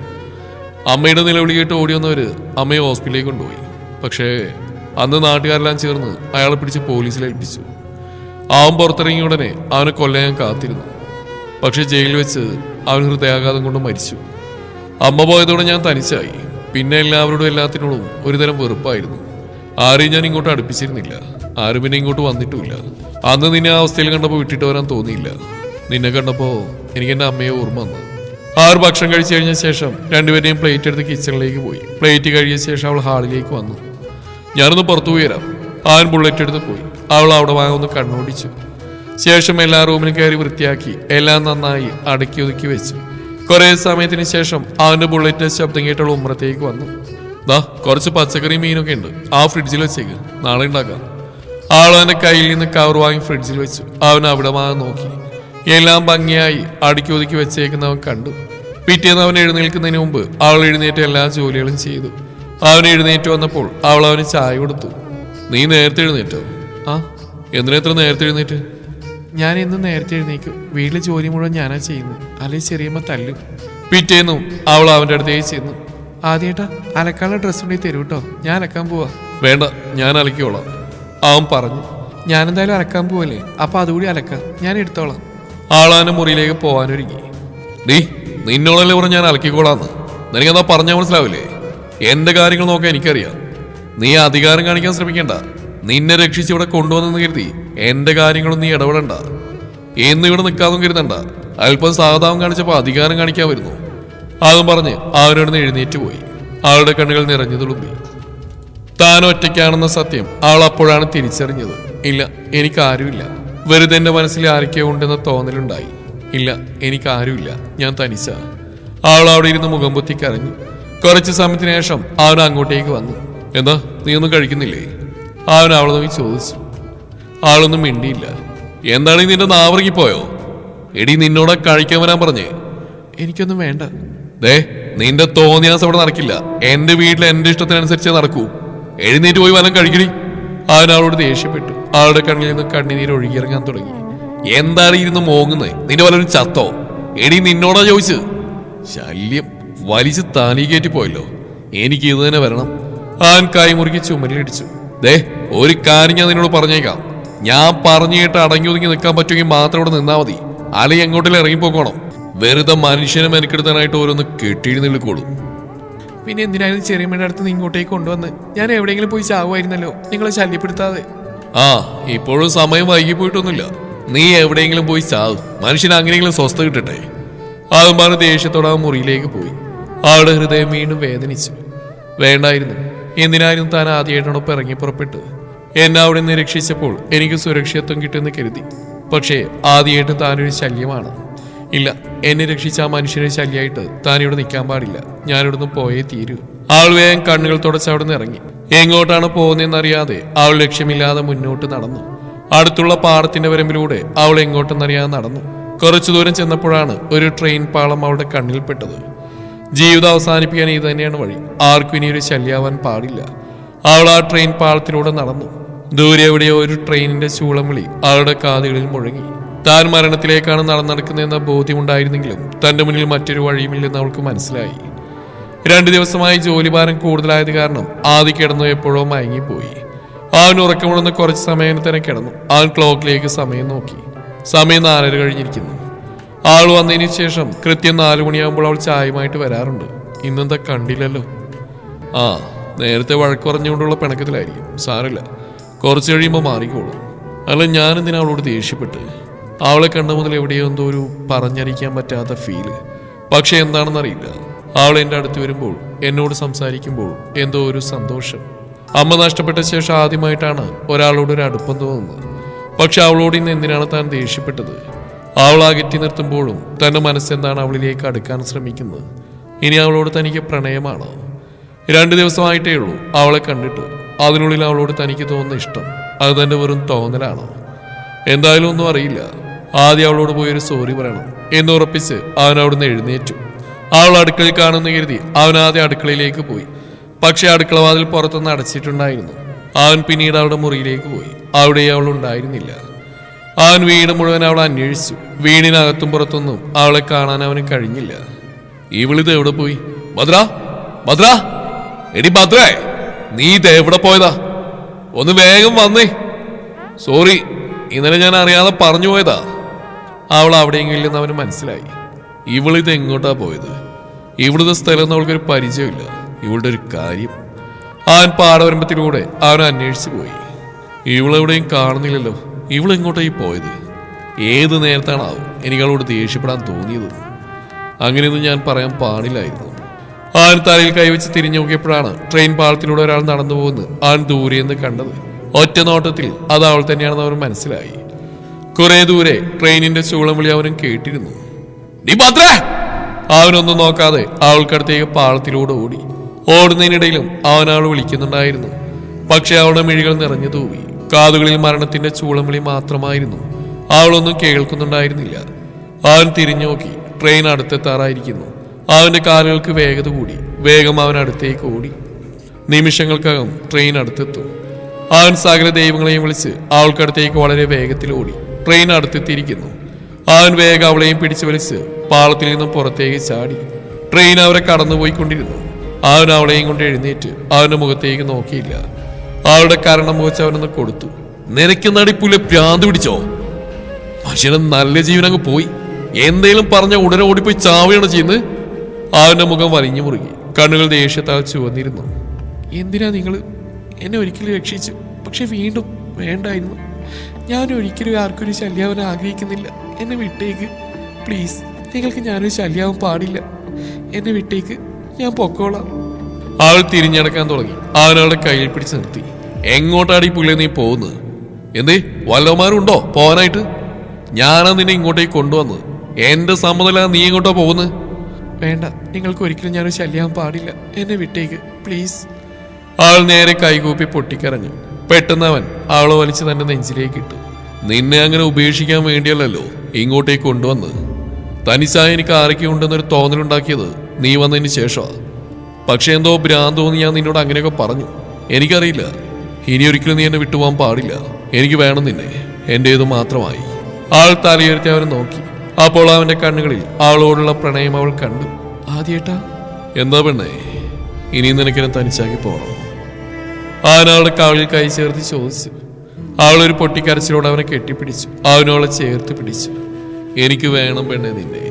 അമ്മയുടെ നിലവിളി കേട്ട് ഓടി വന്നവർ അമ്മയെ ഹോസ്പിറ്റലിലേക്ക് കൊണ്ടുപോയി. പക്ഷേ അന്ന് നാട്ടുകാരെല്ലാം ചേർന്ന് അയാളെ പിടിച്ച് പോലീസിൽ ഏൽപ്പിച്ചു. അവൻ പുറത്തിറങ്ങിയ ഉടനെ അവനെ കൊല്ലാൻ ഞാൻ കാത്തിരുന്നു. പക്ഷെ ജയിലിൽ വെച്ച് അവൻ ഹൃദയാഘാതം കൊണ്ട് മരിച്ചു. അമ്മ പോയതോടെ ഞാൻ തനിച്ചായി. പിന്നെ എല്ലാവരോടും എല്ലാത്തിനോടും ഒരുതരം വെറുപ്പായിരുന്നു. ആരെയും ഞാൻ ഇങ്ങോട്ട് അടുപ്പിച്ചിരുന്നില്ല. ആരും പിന്നെ ഇങ്ങോട്ട് വന്നിട്ടുമില്ല. അന്ന് നിന്നെ ആ അവസ്ഥയിൽ കണ്ടപ്പോൾ വിട്ടിട്ട് വരാൻ തോന്നിയില്ല. നിന്നെ കണ്ടപ്പോൾ എനിക്ക് എൻ്റെ അമ്മയെ ഓർമ്മ വന്നു. ഭക്ഷണം കഴിച്ചു കഴിഞ്ഞ ശേഷം രണ്ടുപേരെയും പ്ലേറ്റ് എടുത്ത് കിച്ചണിലേക്ക് പോയി. പ്ലേറ്റ് കഴിയ ശേഷം അവൾ ഹാളിലേക്ക് വന്നു. ഞാനൊന്ന് പുറത്തു പോയി വരാം. അവൻ ബുള്ളറ്റ് എടുത്ത് പോയി. അവൾ അവിടെ വാങ്ങൊന്ന് കണ്ണോടിച്ചു. ശേഷം എല്ലാ റൂമിലും കയറി വൃത്തിയാക്കി എല്ലാം നന്നായി അടക്കി ഒതുക്കി വെച്ചു. കുറെ സമയത്തിന് ശേഷം അവന്റെ ബുള്ളറ്റിന്റെ ശബ്ദം കേട്ടുള്ള ഉമ്മറത്തേക്ക് വന്നു. കുറച്ച് പച്ചക്കറി മീനൊക്കെ ഉണ്ട്, ആ ഫ്രിഡ്ജിൽ വെച്ചേക്ക്, നാളെ ഉണ്ടാക്കാം. അവൾ അവന്റെ കയ്യിൽ നിന്ന് കവർ വാങ്ങി ഫ്രിഡ്ജിൽ വെച്ചു. അവൻ അവിടെ നോക്കി. എല്ലാം ഭംഗിയായി അടുക്കി ഒതുക്കി വെച്ചേക്കുന്നവൻ കണ്ടു. പിറ്റേന്ന് അവൻ എഴുന്നേൽക്കുന്നതിന് മുമ്പ് അവൾ എഴുന്നേറ്റ് എല്ലാ ജോലികളും ചെയ്തു. അവൻ എഴുന്നേറ്റ് വന്നപ്പോൾ അവൾ അവന് ചായ കൊടുത്തു. നീ നേരത്തെ എഴുന്നേറ്റോ? എന്തിനെത്ര നേരത്തെ എഴുന്നേറ്റ്? ഞാൻ എന്നും നേരത്തെ എഴുന്നേക്കും. വീട്ടിലെ ജോലി മുഴുവൻ ഞാനാ ചെയ്യുന്നത്, അല്ലെങ്കിൽ ചെറിയമ്മ തല്ലും. പിറ്റേന്നും അവൾ അവന്റെ അടുത്തേക്ക് ചെന്നു. ആദ്യേട്ടാ, അലക്കാനുള്ള ഡ്രസ്സ് ഉണ്ടെങ്കിൽ തരൂ കേട്ടോ, ഞാൻ അലക്കാൻ പോവാ. വേണ്ട, ഞാൻ അലക്കിക്കോളാം, അവൻ പറഞ്ഞു. ഞാനെന്തായാലും അലക്കാൻ പോവല്ലേ, അപ്പൊ അതുകൂടി അലക്കാം, ഞാൻ എടുത്തോളാം. ആളാന്റെ മുറിയിലേക്ക് പോവാനൊരുങ്ങി. നിന്നോടല്ലേ പറഞ്ഞ ഞാൻ അലക്കിക്കോളാന്ന്? നിനക്കെന്താ പറഞ്ഞാൽ മനസ്സിലാവില്ലേ? എന്റെ കാര്യങ്ങൾ നോക്കാൻ എനിക്കറിയാം. നീ അധികാരം കാണിക്കാൻ ശ്രമിക്കണ്ട. നിന്നെ രക്ഷിച്ച് ഇവിടെ കൊണ്ടുവന്നെന്ന് കരുതി എന്റെ കാര്യങ്ങളും നീ ഇടപെടണ്ട. എന്നിവിടെ നിൽക്കാന്നും കരുതണ്ട. അല്പം സാധാവം കാണിച്ചപ്പോൾ അധികാരം കാണിക്കാൻ വരുന്നു. അതും പറഞ്ഞ് അവനോട് എഴുന്നേറ്റ് പോയി. അവളുടെ കണ്ണുകൾ നിറഞ്ഞു തുളുമ്പി. താൻ ഒറ്റയ്ക്കാണെന്ന സത്യം അവൾ അപ്പോഴാണ് തിരിച്ചറിഞ്ഞത്. ഇല്ല, എനിക്കാരുമില്ല. വെറുതെ എന്റെ മനസ്സിൽ ആരൊക്കെയോ ഉണ്ടെന്ന തോന്നലുണ്ടായി. ഇല്ല, എനിക്കാരുമില്ല, ഞാൻ തനിച്ച. അവൾ അവിടെ ഇരുന്ന് മുഖം പൊത്തി കരഞ്ഞു. കുറച്ച് സമയത്തിന് ശേഷം അവൻ അങ്ങോട്ടേക്ക് വന്നു. എന്താ, നീ ഒന്നും കഴിക്കുന്നില്ലേ? അവൻ അവളെ നോക്കി ചോദിച്ചു. ആളൊന്നും മിണ്ടിയില്ല. എന്താണ് നിന്റെ നാവറങ്ങിപ്പോയോ? എടി, നിന്നോട് കഴിക്കാൻ വരാൻ പറഞ്ഞേ. എനിക്കൊന്നും വേണ്ട. നിന്റെ തോന്നിയാസം അവിടെ നടക്കില്ല. എന്റെ വീട്ടിൽ എന്റെ ഇഷ്ടത്തിനനുസരിച്ചേ നടക്കൂ. എഴുന്നേറ്റ് പോയി വല്ലതും കഴിക്കടി. അവൻ അവളോട് ദേഷ്യപ്പെട്ടു. അവളുടെ കണ്ണിൽ നിന്ന് കണ്ണുനീര് ഒഴുകിയിറങ്ങാൻ തുടങ്ങി. എന്താണ് ഇരുന്ന് മോങ്ങുന്നത്? നിന്റെ വല്ലൊരു ചത്തോ? എടി നിന്നോടാ ചോദിച്ചത്. ശല്യം വലിച്ച് താനീ കയറ്റി പോയല്ലോ. എനിക്ക് ഇത് തന്നെ വരണം. അവൻ കൈമുറുക്കി ചുമലിടിച്ചു. ദേ, ഒരു കാര്യം ഞാൻ നിന്നോട് പറഞ്ഞേക്കാം. ഞാൻ പറഞ്ഞു കേട്ട് അടങ്ങി ഒതുങ്ങി നിൽക്കാൻ പറ്റുമെങ്കിൽ മാത്രം ഇവിടെ നിന്നാ മതി. അല്ലെങ്കിൽ എങ്ങോട്ടെങ്കിലും ഇറങ്ങിപ്പോക്കോണം. വെറുതെ മനുഷ്യനെ മെനക്കെടുത്താനായിട്ട് ഓരോന്ന് കെട്ടിയിരുന്നില്ലിക്കോളൂ. പിന്നെ എന്തിനായിരുന്നു ചെറിയമ്മയുടെ അടുത്ത് നിന്ന് ഇങ്ങോട്ടേക്ക് കൊണ്ടുവന്ന്? ഞാൻ എവിടെയെങ്കിലും പോയി ചാവുമായിരുന്നല്ലോ, നിങ്ങളെ ശല്യപ്പെടുത്താതെ. ആ, ഇപ്പോഴും സമയം വൈകി പോയിട്ടൊന്നുമില്ല. നീ എവിടെയെങ്കിലും പോയി ചാവ്. മനുഷ്യന് അങ്ങനെയെങ്കിലും സ്വസ്ഥ കിട്ടട്ടെ. അതും പറഞ്ഞ് ദേഷ്യത്തോടെ ആ മുറിയിലേക്ക് പോയി. അവളുടെ ഹൃദയം വീണ്ടും വേദനിച്ചു. വേണ്ടായിരുന്നു. എന്തിനായിരുന്നു താൻ ആദ്യമായിട്ടോടൊപ്പം ഇറങ്ങി പുറപ്പെട്ടു? എന്നെ അവിടെ നിന്ന് രക്ഷിച്ചപ്പോൾ എനിക്ക് സുരക്ഷിതത്വം കിട്ടുമെന്ന് കരുതി. പക്ഷേ ആദ്യമായിട്ട് താനൊരു ശല്യമാണ്. ഇല്ല, എന്നെ രക്ഷിച്ച ആ മനുഷ്യനെ ശല്യമായിട്ട് താൻ ഇവിടെ നിൽക്കാൻ പാടില്ല. ഞാനിവിടുന്ന് പോയേ തീരൂ. അവൾ വേഗം കണ്ണുകൾ തുടച്ച് അവിടെ നിന്ന് ഇറങ്ങി. എങ്ങോട്ടാണ് പോകുന്നതെന്നറിയാതെ അവൾ ലക്ഷ്യമില്ലാതെ മുന്നോട്ട് നടന്നു. അടുത്തുള്ള പാടത്തിന്റെ വരമ്പിലൂടെ അവൾ എങ്ങോട്ടെന്നറിയാതെ നടന്നു. കുറച്ചു ദൂരം ചെന്നപ്പോഴാണ് ഒരു ട്രെയിൻ പാളം അവളുടെ കണ്ണിൽപ്പെട്ടത്. ജീവിതം അവസാനിപ്പിക്കാൻ ഇത് തന്നെയാണ് വഴി. ആർക്കും ഇനിയൊരു ശല്യാവാൻ പാടില്ല. അവൾ ആ ട്രെയിൻ പാളത്തിലൂടെ നടന്നു. ദൂരെ എവിടെയോ ഒരു ട്രെയിനിന്റെ ശൂളം വിളി അവളുടെ കാതുകളിൽ മുഴങ്ങി. താൻ മരണത്തിലേക്കാണ് നടന്നെടുക്കുന്നതെന്ന ബോധ്യമുണ്ടായിരുന്നെങ്കിലും തന്റെ മുന്നിൽ മറ്റൊരു വഴിയുമില്ലെന്ന് അവൾക്ക് മനസ്സിലായി. 2 ദിവസമായി ജോലിഭാരം കൂടുതലായത് കാരണം ആദ്യം കിടന്നു എപ്പോഴോ മയങ്ങിപ്പോയി. അവൻ ഉറക്കമുണർന്ന് കുറച്ച് സമയം തന്നെ കിടന്നു. അവൻ ക്ലോക്കിലേക്ക് സമയം നോക്കി. സമയം 4:30 കഴിഞ്ഞിരിക്കുന്നു. ആൾ വന്നതിന് ശേഷം കൃത്യം 4 മണിയാകുമ്പോൾ അവൾ ചായയുമായിട്ട് വരാറുണ്ട്. ഇന്നെന്താ കണ്ടില്ലല്ലോ? ആ, നേരത്തെ വഴക്ക് പറഞ്ഞുകൊണ്ടുള്ള പിണക്കത്തിലായിരിക്കും. സാരമില്ല, കുറച്ച് കഴിയുമ്പോൾ മാറിക്കോളും. അല്ല, ഞാനെന്തിനാ അവളോട് ദേഷ്യപ്പെട്ട്? അവളെ കണ്ട മുതൽ എവിടെയോ എന്തോ ഒരു പറഞ്ഞറിയിക്കാൻ പറ്റാത്ത ഫീല്. പക്ഷെ എന്താണെന്നറിയില്ല, അവൾ എൻ്റെ അടുത്ത് വരുമ്പോൾ, എന്നോട് സംസാരിക്കുമ്പോൾ എന്തോ ഒരു സന്തോഷം. അമ്മ നഷ്ടപ്പെട്ട ശേഷം ആദ്യമായിട്ടാണ് ഒരാളോട് ഒരു അടുപ്പം തോന്നുന്നത്. പക്ഷെ അവളോട് ഇന്ന് എന്തിനാണ് താൻ ദേഷ്യപ്പെട്ടത്? അവൾ അകറ്റി നിർത്തുമ്പോഴും തൻ്റെ മനസ്സെന്താണ് അവളിലേക്ക് അടുക്കാൻ ശ്രമിക്കുന്നത്. ഇനി അവളോട് തനിക്ക് പ്രണയമാണോ? 2 ദിവസമായിട്ടേ ഉള്ളൂ അവളെ കണ്ടിട്ട്. അതിനുള്ളിൽ അവളോട് തനിക്ക് തോന്നുന്ന ഇഷ്ടം അത് തൻ്റെ വെറും തോന്നലാണോ? എന്തായാലും ഒന്നും അറിയില്ല. ആദ്യം അവളോട് പോയൊരു സോറി പറയണം എന്ന് ഉറപ്പിച്ച് അവൻ അവിടുന്ന് എഴുന്നേറ്റു. അവൾ അടുക്കളയിൽ കാണുന്ന കരുതി അവൻ ആദ്യം അടുക്കളയിലേക്ക് പോയി. പക്ഷെ അടുക്കള വാതിൽ പുറത്തുനിന്ന് അടച്ചിട്ടുണ്ടായിരുന്നു. അവൻ പിന്നീട് അവളുടെ മുറിയിലേക്ക് പോയി. അവിടെ അവൾ ഉണ്ടായിരുന്നില്ല. അവൻ വീട് മുഴുവൻ അവളെ അന്വേഷിച്ചു. വീടിനകത്തും പുറത്തൊന്നും അവളെ കാണാൻ അവന് കഴിഞ്ഞില്ല. ഇവളിത് എവിടെ പോയി? ഭദ്ര, ഭദ്ര, എടി ഭദ്രേ, നീ ഇത് എവിടെ പോയതാ? ഒന്ന് വേഗം വന്നേ. സോറി, ഇന്നലെ ഞാൻ അറിയാതെ പറഞ്ഞു പോയതാ. അവൾ അവിടെയെങ്കിലും ഇല്ലെന്ന് അവന് മനസ്സിലായി. ഇവളിത് എങ്ങോട്ടാ പോയത്? ഇവിടുത്തെ സ്ഥലം ഒന്നും അവൾക്കൊരു പരിചയമില്ല. ഇവളുടെ ഒരു കാര്യം. അവൻ പാടവരമ്പത്തിലൂടെ അവൻ അന്വേഷിച്ചു പോയി. ഇവളെവിടെയും കാണുന്നില്ലല്ലോ. ഇവളെങ്ങോട്ടായി പോയത്? ഏത് നേരത്താണാവും എനിക്ക് അവളോട് ദേഷ്യപ്പെടാൻ തോന്നിയത്? അങ്ങനെയൊന്നും ഞാൻ പറയാൻ പാടില്ലായിരുന്നു. അവൻ തലയിൽ കൈവച്ച് തിരിഞ്ഞു നോക്കിയപ്പോഴാണ് ട്രെയിൻ പാളത്തിലൂടെ ഒരാൾ നടന്നു പോകുന്നത് അവൻ ദൂരെയെന്ന് കണ്ടത്. ഒറ്റ നോട്ടത്തിൽ അത് അവൾ തന്നെയാണെന്ന് അവന് മനസ്സിലായി. കുറെ ദൂരെ ട്രെയിനിന്റെ ശൂളം വിളി അവനും കേട്ടിരുന്നു. അവനൊന്നും നോക്കാതെ അവൾക്കടുത്തേക്ക് പാളത്തിലൂടെ ഓടി. ഓടുന്നതിനിടയിലും അവൻ അവൾ വിളിക്കുന്നുണ്ടായിരുന്നു. പക്ഷെ അവളുടെ മിഴികൾ നിറഞ്ഞു തൂവി. കാതുകളിൽ മരണത്തിന്റെ ചൂളം വിളി മാത്രമായിരുന്നു. അവളൊന്നും കേൾക്കുന്നുണ്ടായിരുന്നില്ല. അവൻ തിരിഞ്ഞു നോക്കി. ട്രെയിൻ അടുത്തെത്താറായിരിക്കുന്നു. അവന്റെ കാലുകൾക്ക് വേഗത കൂടി. വേഗം അവൻ അടുത്തേക്ക് ഓടി. നിമിഷങ്ങൾക്കകം ട്രെയിൻ അടുത്തെത്തും. അവൻ സകല ദൈവങ്ങളെയും വിളിച്ച് അവൾക്കടുത്തേക്ക് വളരെ വേഗത്തിൽ ഓടി. ട്രെയിൻ അടുത്തെത്തിയിരിക്കുന്നു. അവൻ വേഗം അവളെയും പിടിച്ചു വലിച്ച് പാളത്തിൽ നിന്നും പുറത്തേക്ക് ചാടി. ട്രെയിൻ അവരെ കടന്നുപോയിക്കൊണ്ടിരുന്നു. അവൻ അവളെയും കൊണ്ട് എഴുന്നേറ്റ് അവന്റെ മുഖത്തേക്ക് നോക്കിയില്ല. അവളുടെ കരണം മുഖച്ച് അവനൊന്ന് കൊടുത്തു. നിനക്ക് നടിപ്പുല ഭ്രാന്ത് പിടിച്ചോ? മനുഷ്യനെ നല്ല ജീവൻ അങ്ങ് പോയി. എന്തേലും പറഞ്ഞ ഉടനെ ഓടിപ്പോയി ചാവുകയാണ് ചെയ്യുന്നത്. അവന്റെ മുഖം വലിഞ്ഞു മുറുകി. കണ്ണുകൾ ദേഷ്യത്താൽ ചുവന്നിരുന്നു. എന്തിനാ നിങ്ങൾ എന്നെ ഒരിക്കലും രക്ഷിച്ചു? പക്ഷെ വീണ്ടും വേണ്ടായിരുന്നു. ഞാൻ ഒരിക്കലും ആർക്കൊരു ശല്യാവാൻ ആഗ്രഹിക്കുന്നില്ല. എന്നെ വിട്ടേക്ക് പ്ലീസ്. നിങ്ങൾക്ക് ഞാനൊരു ശല്യാവാൻ പാടില്ല. എന്നെ വിട്ടേക്ക്, ഞാൻ പൊക്കോളാം. അവൾ തിരിഞ്ഞടക്കാൻ തുടങ്ങി. അവനവളുടെ കയ്യിൽ പിടിച്ച് നിർത്തി. എങ്ങോട്ടാടി പുള്ളി നീ പോകുന്നത്? എന്തേ വല്ലവന്മാരുണ്ടോ പോകാനായിട്ട്? ഞാനാ നിന്നെ ഇങ്ങോട്ടേക്ക് കൊണ്ടുവന്നത്. എന്റെ സമ്മതമില്ലാതെ നീ എങ്ങോട്ടോ പോകുന്നത്? വേണ്ട, നിങ്ങൾക്ക് ഒരിക്കലും ഞാനൊരു ശല്യാവാൻ പാടില്ല. എന്നെ വിട്ടേക്ക് പ്ലീസ്. അവൾ നേരെ കൈകൂപ്പി പൊട്ടിക്കരഞ്ഞു. പെട്ടെന്ന് അവൻ അവളെ വലിച്ച് തന്റെ നെഞ്ചിലേക്ക് ഇട്ടു. നിന്നെ അങ്ങനെ ഉപേക്ഷിക്കാൻ വേണ്ടിയല്ലോ ഇങ്ങോട്ടേക്ക് കൊണ്ടുവന്ന്. തനിച്ചായ എനിക്ക് ആരൊക്കെയുണ്ടെന്നൊരു തോന്നലുണ്ടാക്കിയത് നീ വന്നതിന് ശേഷമാണ്. പക്ഷെ എന്തോ ഭ്രാന്ത് തോന്നി ഞാൻ നിന്നോട് അങ്ങനെയൊക്കെ പറഞ്ഞു. എനിക്കറിയില്ല. ഇനി ഒരിക്കലും നീ എന്നെ വിട്ടുപോകാൻ പാടില്ല. എനിക്ക് വേണം നിന്നെ, എന്റേത് മാത്രമായി. ആൾ തലയുയർത്തി അവനെ നോക്കി. അപ്പോൾ അവന്റെ കണ്ണുകളിൽ അവളോടുള്ള പ്രണയം അവൾ കണ്ടു. ആദ്യേട്ടാ. എന്താ പെണ്ണേ, ഇനിയും നിനക്കെന്നെ തനിച്ചാക്കി പോണോ? അവനവളുടെ കവളിൽ കൈ ചേർത്ത് ചോദിച്ചു. അവളൊരു പൊട്ടിക്കരച്ചിലോടെ അവനെ കെട്ടിപ്പിടിച്ചു. അവനവളെ ചേർത്ത് പിടിച്ചു. എനിക്ക് വേണം പെണ്ണേ നിന്നെ.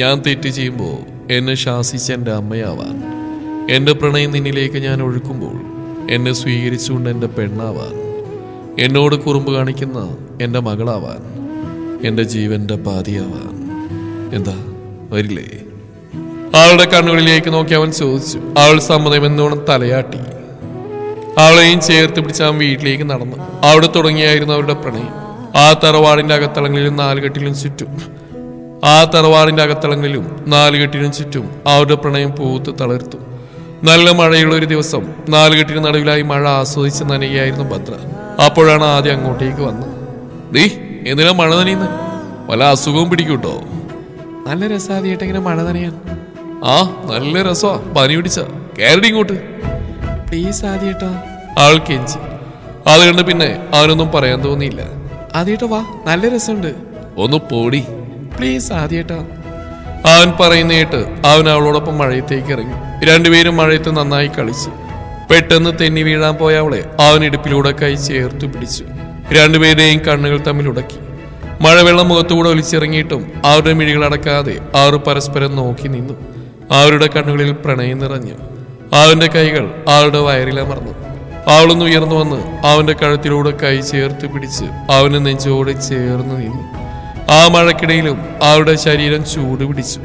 ഞാൻ തെറ്റ് ചെയ്യുമ്പോൾ എന്നെ ശാസിച്ച എൻ്റെ അമ്മയാവാൻ, എൻ്റെ പ്രണയം നിന്നിലേക്ക് ഞാൻ ഒഴുക്കുമ്പോൾ എന്നെ സ്വീകരിച്ചുകൊണ്ട് എൻ്റെ പെണ്ണാവാൻ, എന്നോട് കുറുമ്പ് കാണിക്കുന്ന എൻ്റെ മകളാവാൻ, എൻ്റെ ജീവന്റെ പാതിയാവാൻ. എന്താ വരില്ലേ? അവളുടെ കണ്ണുകളിലേക്ക് നോക്കി അവൻ ചോദിച്ചു. അവൾ സമ്മതമെന്നോണം തലയാട്ടി. അവളെയും ചേർത്ത് പിടിച്ച് അവൻ വീട്ടിലേക്ക് നടന്നു. അവിടെ തുടങ്ങിയായിരുന്നു അവരുടെ പ്രണയം. ആ തറവാടിന്റെ അകത്തളങ്ങളിലും നാലുകെട്ടിലും ചുറ്റും അവരുടെ പ്രണയം പൂത്ത് തളർത്തു. നല്ല മഴയുള്ള ഒരു ദിവസം നാലുകെട്ടിന് നടുവിലായി മഴ ആസ്വദിച്ച് നനയുകയായിരുന്നു ഭദ്ര. അപ്പോഴാണ് ആദ്യം അങ്ങോട്ടേക്ക് വന്നത്. ദീ എന്തിനാ മഴ നനയുന്നത്? വല്ല അസുഖവും പിടിക്കൂട്ടോ. നല്ല രസാദ്യേട്ട ഇങ്ങനെ മഴ നനയാൻ. ആ നല്ല രസമാ. പനി പിടിച്ച കേരടി ഇങ്ങോട്ട് പ്ലീസ് ആദ്യേട്ടാ. ആൾ കെഞ്ചി. അത് കണ്ട് പിന്നെ അവനൊന്നും പറയാൻ തോന്നിയില്ല. ആദ്യേട്ടാ വാ, നല്ല രസമുണ്ട്. ഒന്ന് പോടി പ്ലീസ് ആദ്യേട്ടാ. അവൻ പറയുന്നേട്ട് അവൻ അവളോടൊപ്പം മഴയത്തേക്ക് ഇറങ്ങി. രണ്ടുപേരും മഴയത്ത് നന്നായി കളിച്ചു. പെട്ടെന്ന് തെന്നി വീഴാൻ പോയ അവളെ അവൻ ഇടുപ്പിലൂടെ കൈ ചേർത്തു പിടിച്ചു. രണ്ടുപേരുടെയും കണ്ണുകൾ തമ്മിൽ ഉടക്കി. മഴവെള്ളം മുഖത്തുകൂടെ ഒലിച്ചിറങ്ങിയിട്ടും അവരുടെ മിഴികൾ അടക്കാതെ അവർ പരസ്പരം നോക്കി നിന്നു. അവരുടെ കണ്ണുകളിൽ പ്രണയം നിറഞ്ഞു. അവന്റെ കൈകൾ അവളുടെ വയറിലമർന്നു. അവളൊന്ന് ഉയർന്നു വന്ന് അവന്റെ കഴുത്തിലൂടെ കൈ ചേർത്ത് പിടിച്ച് അവന് നെഞ്ചോടെ ചേർന്ന് നിന്നു. ആ മഴക്കിടയിലും അവളുടെ ശരീരം ചൂട് പിടിച്ചു.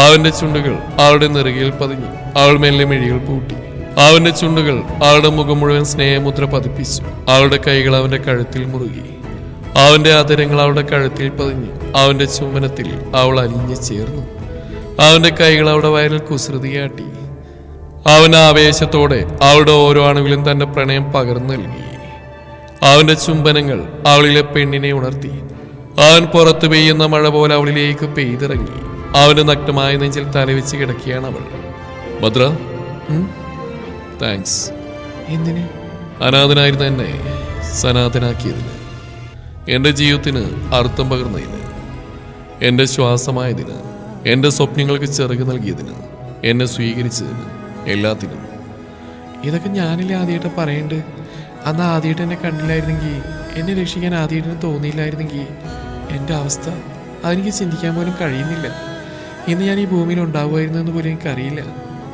അവന്റെ ചുണ്ടുകൾ അവളുടെ നെറുകയിൽ പതിഞ്ഞു. അവൾ മെല്ലെ മിഴികൾ പൂട്ടി. അവന്റെ ചുണ്ടുകൾ അവളുടെ മുഖം മുഴുവൻ സ്നേഹമുദ്ര പതിപ്പിച്ചു. അവളുടെ കൈകൾ അവന്റെ കഴുത്തിൽ മുറുകി. അവന്റെ ആദരങ്ങൾ അവളുടെ കഴുത്തിൽ പതിഞ്ഞു. അവന്റെ ചുംബനത്തിൽ അവൾ അലിഞ്ഞു ചേർന്നു. അവന്റെ കൈകൾ അവളുടെ വയറിൽ കുസൃതിയാട്ടി. അവൻ ആവേശത്തോടെ അവളുടെ ഓരോ അണുവിലും തന്റെ പ്രണയം പകർന്നു നൽകി. അവന്റെ ചുംബനങ്ങൾ അവളിലെ പെണ്ണിനെ ഉണർത്തി. അവൻ പുറത്തു പെയ്യുന്ന മഴ പോലെ അവളിലേക്ക് പെയ്തിറങ്ങി. അവന്റെ നഗ്നമായ നെഞ്ചിൽ തലവെച്ച് കിടക്കുകയാണ് അവൾ. ഭദ്ര, താങ്ക്സ്. എന്തിന്? അനാഥനായിരുന്ന എന്നെ സനാഥനാക്കിയതിന്, എൻ്റെ ജീവിതത്തിന് അർത്ഥം പകർന്നതിന്, എൻ്റെ ശ്വാസമായതിന്, എൻ്റെ സ്വപ്നങ്ങൾക്ക് ചിറക് നൽകിയതിന്, എന്നെ സ്വീകരിച്ചതിന്, എല്ലാത്തിനും. ഇതൊക്കെ ഞാനില്ലേ ആദ്യമായിട്ട് പറയണ്ട്. അന്ന് ആദ്യമായിട്ട് എന്നെ കണ്ടില്ലായിരുന്നെങ്കിൽ, എന്നെ രക്ഷിക്കാൻ ആദ്യമായിട്ടിന് തോന്നിയില്ലായിരുന്നെങ്കിൽ എൻ്റെ അവസ്ഥ അതെനിക്ക് ചിന്തിക്കാൻ പോലും കഴിയുന്നില്ല. ഇന്ന് ഞാൻ ഈ ഭൂമിയിൽ ഉണ്ടാവുമായിരുന്നു എന്ന് പോലും എനിക്കറിയില്ല.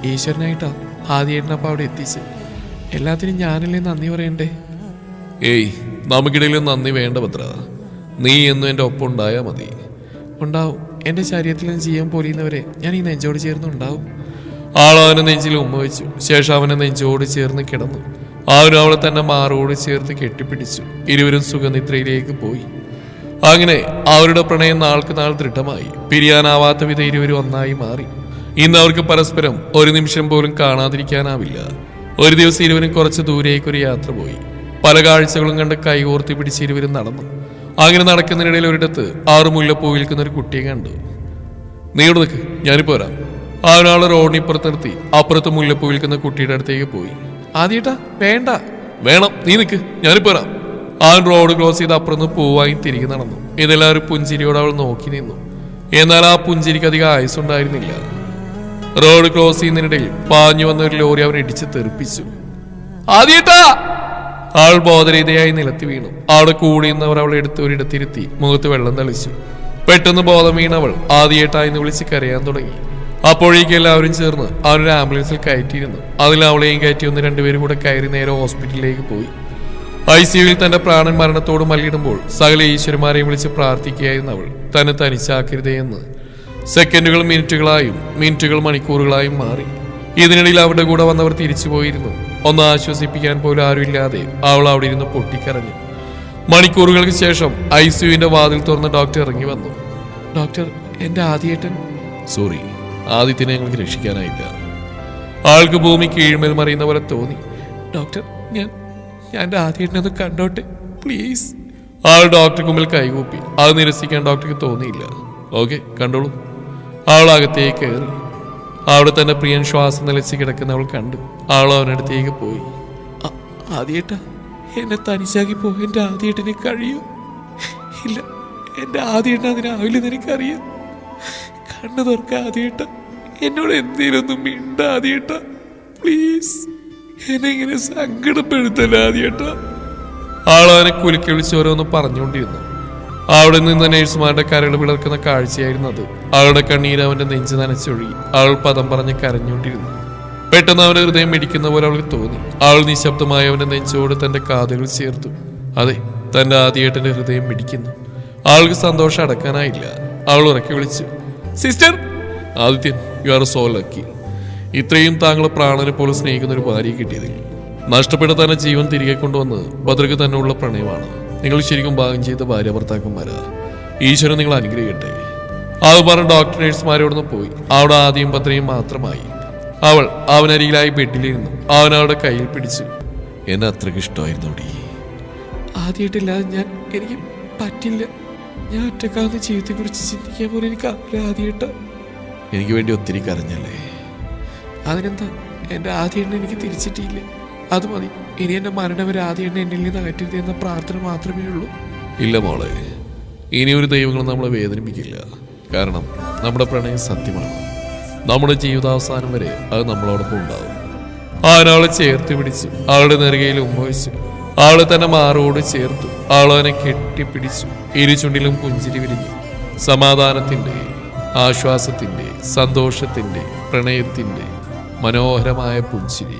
ഈശ്വരനായിട്ടാ ആദ്യമായിട്ടിനപ്പം അവിടെ എത്തിച്ച്. എല്ലാത്തിനും ഞാനല്ലേ നന്ദി പറയണ്ടേ? ഏയ്, നമുക്കിടയിലും നന്ദി വേണ്ട ഭദ്ര. നീ എന്നും എൻ്റെ ഒപ്പം ഉണ്ടായാൽ മതി. ഉണ്ടാവും. എൻ്റെ ശരീരത്തിൽ നിന്ന് ജീവൻ പൊലിയുന്നവരെ ഞാൻ ഈ നെഞ്ചോട് ചേർന്നുണ്ടാവും. അവനെ നെഞ്ചിൽ ഉമ്മ വെച്ചു. ശേഷം അവനെ നെഞ്ചോട് ചേർന്ന് കിടന്നു. അവനും അവളെ തന്നെ മാറോട് ചേർത്ത് കെട്ടിപ്പിടിച്ചു. ഇരുവരും സുഖനിദ്രയിലേക്ക് പോയി. അങ്ങനെ അവരുടെ പ്രണയം നാൾക്ക് നാൾ ദൃഢമായി. പിരിയാനാവാത്ത വിധം ഇരുവരും ഒന്നായി മാറി. ഇന്ന് അവർക്ക് പരസ്പരം ഒരു നിമിഷം പോലും കാണാതിരിക്കാനാവില്ല. ഒരു ദിവസം ഇരുവരും കുറച്ച് ദൂരേക്കൊരു യാത്ര പോയി. പല കാഴ്ചകളും കണ്ട് കൈകോർത്തി പിടിച്ച് ഇരുവരും നടന്നു. അങ്ങനെ നടക്കുന്നതിനിടയിൽ ഒരിടത്ത് 6 മുല്ലപ്പൂ വിൽക്കുന്ന ഒരു കുട്ടിയെ കണ്ടു. നീയോട് നിൽക്ക്, ഞാനിപ്പോ വരാം. അവനാളെ റോഡിനിപ്പുറത്ത് നിർത്തി അപ്പുറത്ത് മുല്ലപ്പൂ വിൽക്കുന്ന കുട്ടിയുടെ അടുത്തേക്ക് പോയി. ആദ്യേട്ടാ വേണ്ട. വേണം, നീ നിൽക്ക്, ഞാനിപ്പോ വരാം. അവൻ റോഡ് ക്രോസ് ചെയ്ത് അപ്പുറത്ത് പൂവായി തിരികെ നടന്നു. ഇതെല്ലാവരും പുഞ്ചിരിയോടെ അവൾ നോക്കി നിന്നു. എന്നാൽ ആ പുഞ്ചിരിക്ക് അധികം ആയുസുണ്ടായിരുന്നില്ല. റോഡ് ക്രോസ് ചെയ്യുന്നതിനിടയിൽ പാഞ്ഞു വന്ന ഒരു ലോറി അവൻ ഇടിച്ച് തെറിപ്പിച്ചു. ആദ്യേട്ടാ! അവൾ ബോധരഹിതയായി നിലത്തി വീണു. അവിടെ കൂടിയുന്നവർ അവളെ എടുത്ത് ഒരിടത്തിരുത്തി മുഖത്ത് വെള്ളം തളിച്ചു. പെട്ടെന്ന് ബോധം വീണവൾ ആദ്യേട്ടാ എന്ന് വിളിച്ച് കരയാൻ തുടങ്ങി. അപ്പോഴേക്കും എല്ലാവരും ചേർന്ന് അവനൊരു ആംബുലൻസിൽ കയറ്റിയിരുന്നു. അതിൽ അവളെയും കയറ്റി ഒന്ന് രണ്ടുപേരും കൂടെ കയറി നേരെ ഹോസ്പിറ്റലിലേക്ക് പോയി. ICUവിൽ തന്റെ പ്രാണൻ മരണത്തോട് മല്ലിടുമ്പോൾ സകല ഈശ്വരന്മാരെയും വിളിച്ച് പ്രാർത്ഥിക്കുകയായിരുന്നു അവൾ. തന്നെ തനിച്ചാക്കരുതേ എന്ന്. സെക്കൻഡുകൾ മിനിറ്റുകളായും മിനിറ്റുകൾ മണിക്കൂറുകളായും മാറി. ഇതിനിടയിൽ അവരുടെ കൂടെ വന്നവർ തിരിച്ചു പോയിരുന്നു. ഒന്ന് ആശ്വസിപ്പിക്കാൻ പോലും ആരുമില്ലാതെ അവൾ അവിടെ ഇരുന്ന് പൊട്ടിക്കരഞ്ഞു. മണിക്കൂറുകൾക്ക് ശേഷം ICUവിന്റെ വാതിൽ തുറന്ന് ഡോക്ടർ ഇറങ്ങി വന്നു. ഡോക്ടർ, എൻ്റെ ആദ്യേട്ടൻ. സോറി, ആദിത്യനെ ഞങ്ങൾക്ക് രക്ഷിക്കാനായില്ല. ആൾക്ക് ഭൂമി കീഴ്മേൽ മറിയുന്ന പോലെ തോന്നി. ഡോക്ടർ, ഞാൻ എൻ്റെ ആദ്യേട്ടനൊന്ന് കണ്ടോട്ടെ പ്ലീസ്. ആൾ ഡോക്ടർക്ക് മുമ്പിൽ കൈകൂപ്പി. അത് നിരസിക്കാൻ ഡോക്ടർക്ക് തോന്നിയില്ല. ഓക്കെ, കണ്ടോളൂ. അവൾ അകത്തേക്ക് കയറി. അവിടെ തന്നെ പ്രിയൻ ശ്വാസം നിലച്ച് കിടക്കുന്ന അവൾ കണ്ടു. അവൾ അവനടുത്തേക്ക് പോയി. ആദ്യേട്ടാ, എന്നെ തനിച്ചാക്കി പോകാൻ എൻ്റെ ആദ്യേട്ടന് കഴിയൂ? ഇല്ല, എൻ്റെ ആദ്യേട്ടൻ അതിനാവില്ലെന്ന് എനിക്കറിയാം. കണ്ണു തുറക്ക ആദ്യേട്ടാ, എന്നോട് എന്തേലും ഒന്നും മിണ്ടാദ്യേട്ടാ, പ്ലീസ്. എന്നെ ഇങ്ങനെ സങ്കടപ്പെടുത്തല്ല ആദ്യേട്ടാ. ആളവനെ കുലുക്കി വിളിച്ച് ഓരോന്ന് പറഞ്ഞുകൊണ്ടിരുന്നു. അവിടെ നിന്ന് നേഴ്സുമാരുടെ കരൾ പിളർക്കുന്ന കാഴ്ചയായിരുന്നു അത്. അവളുടെ കണ്ണീര് അവന്റെ നെഞ്ച് നനച്ചൊഴുകി. അവൾ പദം പറഞ്ഞ് കരഞ്ഞുകൊണ്ടിരുന്നു. പെട്ടെന്ന് അവന്റെ ഹൃദയം മിടിക്കുന്ന പോലെ അവൾക്ക് തോന്നി. അവൾ നിശബ്ദമായി അവന്റെ നെഞ്ചോട് തന്റെ കാതുകൾ ചേർത്തു. അതെ, തന്റെ ആദ്യേട്ടന്റെ ഹൃദയം മിടിക്കുന്നു. അവൾക്ക് സന്തോഷം അടക്കാനായില്ല. അവൾ ഉറക്കി വിളിച്ചു, sister. Adithyan, you are so lucky. ഇത്രയും താങ്കളെ പ്രാണനെ പോലെ സ്നേഹിക്കുന്ന ഒരു ഭാര്യയെ കിട്ടിയതിൽ. നഷ്ടപ്പെട്ട തന്നെ ജീവൻ തിരികെ കൊണ്ടുവന്ന് ഭദ്രക്ക് തന്നെയുള്ള പ്രണയമാണ്. നിങ്ങൾ ശരിക്കും ഭാഗം ചെയ്ത ഭാര്യ ഭർത്താക്കന്മാരാ. ഈശ്വരൻ നിങ്ങൾ അനുഗ്രഹിക്കട്ടെ. അത് പറഞ്ഞ് ഡോക്ടർ നേഴ്സുമാരോടൊന്ന് പോയി. അവിടെ ആദ്യം ഭദ്രയും മാത്രമായി. അവൾ അവനരികിലായി ബെഡിലിരുന്നു. അവൻ അവളുടെ കയ്യിൽ പിടിച്ചു. എന്നെ അത്രയ്ക്ക് ഇഷ്ടമായിരുന്നു അവിടെ. ആദ്യമായിട്ടില്ലാതെ എനിക്ക് പറ്റില്ല. ഞാൻ ഒറ്റക്കാവുന്ന ജീവിതത്തെക്കുറിച്ച് ചിന്തിക്കാൻ പോലും എനിക്കാവില്ല ആദ്യമായിട്ട്. എനിക്ക് വേണ്ടി ഒത്തിരി കരഞ്ഞല്ലേ? അതിനെന്താ, എൻ്റെ ആദ്യം എനിക്ക് തിരിച്ചിട്ടില്ല. അത് മതി. ഇനി എൻ്റെ മരണം വരെ ആദ്യം എന്നിൽ നിന്ന് അകറ്റരുത് എന്ന പ്രാർത്ഥന മാത്രമേ ഉള്ളൂ. ഇല്ല മോളെ, ഇനി ഒരു ദൈവങ്ങളും നമ്മളെ വേദനിപ്പിക്കില്ല. കാരണം നമ്മുടെ പ്രണയം സത്യമാണ്. നമ്മുടെ ജീവിതാവസാനം വരെ അത് നമ്മളോടൊപ്പം ഉണ്ടാവും. അവനവളെ ചേർത്ത് പിടിച്ചു. അവളുടെ നെറുകയിൽ ഉമ്മവച്ചു. അവളെ തന്നെ മാറോട് ചേർത്തു. അവളവനെ കെട്ടിപ്പിടിച്ചു. ഇരുചുണ്ടിലും പുഞ്ചിരി വിരിഞ്ഞു. സമാധാനത്തിൻ്റെ, ആശ്വാസത്തിൻ്റെ, സന്തോഷത്തിൻ്റെ, പ്രണയത്തിൻ്റെ മനോഹരമായ പുഞ്ചിരി.